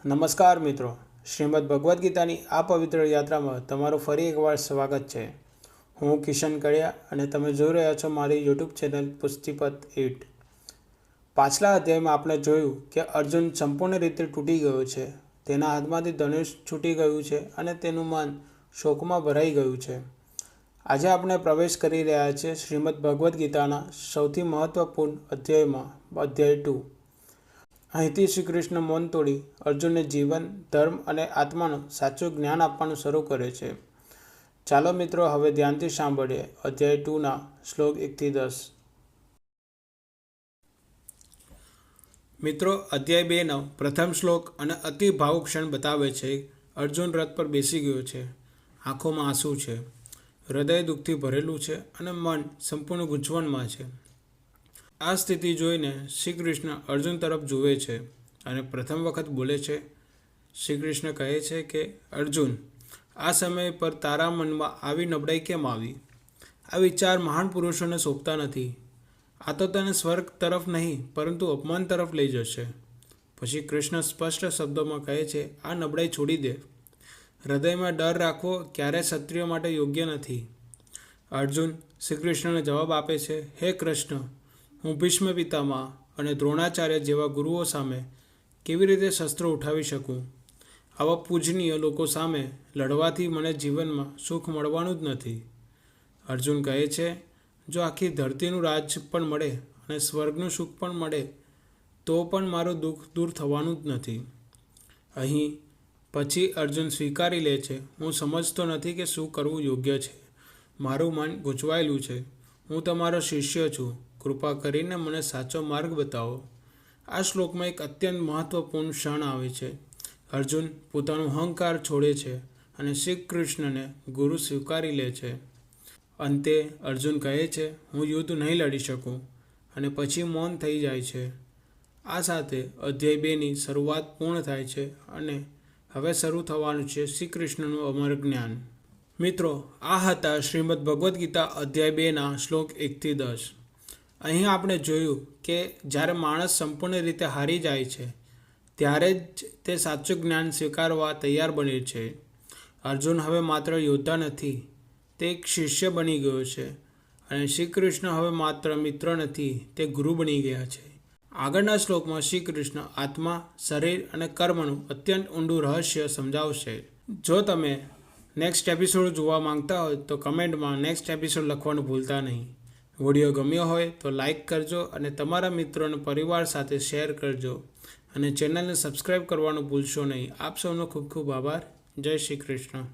નમસ્કાર મિત્રો, શ્રીમદ ભગવદ્ ગીતાની આ પવિત્ર યાત્રામાં તમારું ફરી એકવાર સ્વાગત છે. હું કિશન કડિયા અને તમે જોઈ રહ્યા છો મારી યુટ્યુબ ચેનલ પુસ્તિપથ 8. પાછલા અધ્યાયમાં આપણે જોયું કે અર્જુન સંપૂર્ણ રીતે તૂટી ગયો છે. તેના હાથમાંથી ધનુષ છૂટી ગયું છે અને તેનું મન શોકમાં ભરાઈ ગયું છે. આજે આપણે પ્રવેશ કરી રહ્યા છીએ શ્રીમદ ભગવદ્ ગીતાના સૌથી મહત્વપૂર્ણ અધ્યાયમાં, અધ્યાય 2. અહીંથી શ્રી કૃષ્ણ મૌન તોડી અર્જુનને જીવન, ધર્મ અને આત્માનું સાચું જ્ઞાન આપવાનું શરૂ કરે છે. ચાલો મિત્રો, હવે ધ્યાનથી સાંભળીએ અધ્યાય 2ના શ્લોક 1-10. મિત્રો, અધ્યાય 2નો પ્રથમ શ્લોક અને અતિ ભાવુક ક્ષણ બતાવે છે. અર્જુન રથ પર બેસી ગયો છે, આંખોમાં આંસુ છે, હૃદય દુઃખથી ભરેલું છે અને મન સંપૂર્ણ ગૂંચવણમાં છે. આ સ્થિતિ જોઈને શ્રી કૃષ્ણ અર્જુન તરફ જુએ છે અને પ્રથમ વખત બોલે છે. શ્રી કૃષ્ણ કહે છે કે અર્જુન, આ સમય પર તારા મનમાં આવી નબળાઈ કેમ આવી? આ વિચાર મહાન પુરુષોને સોંપતા નથી. આ તો તને સ્વર્ગ તરફ નહીં પરંતુ અપમાન તરફ લઈ જશે. પછી કૃષ્ણ સ્પષ્ટ શબ્દોમાં કહે છે, આ નબળાઈ છોડી દે. હૃદયમાં ડર રાખવો ક્યારેય ક્ષત્રિય માટે યોગ્ય નથી. અર્જુન શ્રી કૃષ્ણને જવાબ આપે છે, હે કૃષ્ણ, હું ભીષ્મ પિતામહ અને દ્રોણાચાર્ય જેવા ગુરુઓ સામે કેવી રીતે શસ્ત્રો ઉઠાવી શકું? આવા પૂજનીય લોકો સામે લડવાથી મને જીવનમાં સુખ મળવાનું જ નથી. અર્જુન કહે છે, જો આખી ધરતીનું રાજ પણ મળે અને સ્વર્ગનું સુખ પણ મળે તો પણ મારું દુઃખ દૂર થવાનું જ નથી. અહીં પછી અર્જુન સ્વીકારી લે છે, હું સમજતો નથી કે શું કરવું યોગ્ય છે. મારું મન ગૂંચવાયેલું છે. હું તમારો શિષ્ય છું. કૃપા કરીને મને સાચો માર્ગ બતાવો. આ શ્લોકમાં એક અત્યંત મહત્વપૂર્ણ ક્ષણ આવે છે. અર્જુન પોતાનું અહંકાર છોડે છે અને શ્રી કૃષ્ણને ગુરુ સ્વીકારી લે છે. અંતે અર્જુન કહે છે, હું યુદ્ધ નહીં લડી શકું અને પછી મૌન થઈ જાય છે. આ સાથે અધ્યાય 2ની શરૂઆત પૂર્ણ થાય છે અને હવે શરૂ થવાનું છે શ્રી કૃષ્ણનું અમર જ્ઞાન. મિત્રો, આ હતા શ્રીમદ ભગવદ્ ગીતા અધ્યાય 2ના શ્લોક 1-10. અહીં આપણે જોયું કે જ્યારે માણસ સંપૂર્ણ રીતે હારી જાય છે ત્યારે જ તે સાચું જ્ઞાન સ્વીકારવા તૈયાર બને છે. અર્જુન હવે માત્ર યોદ્ધા નથી, તે એક શિષ્ય બની ગયો છે અને શ્રી કૃષ્ણ હવે માત્ર મિત્ર નથી, તે ગુરુ બની ગયા છે. આગળના શ્લોકમાં શ્રી કૃષ્ણ આત્મા, શરીર અને કર્મનું અત્યંત ઊંડું રહસ્ય સમજાવશે. જો તમે નેક્સ્ટ એપિસોડ જોવા માંગતા હોય તો કમેન્ટમાં નેક્સ્ટ એપિસોડ લખવાનું ભૂલતા નહીં. વિડીયો ગમ્યો હોય તો લાઈક કરજો અને તમારા મિત્રો અને પરિવાર સાથે શેર કરજો અને ચેનલને સબસ્ક્રાઈબ કરવાનું ભૂલશો નહીં. આપ સૌનો ખૂબ ખૂબ આભાર. જય શ્રી કૃષ્ણ.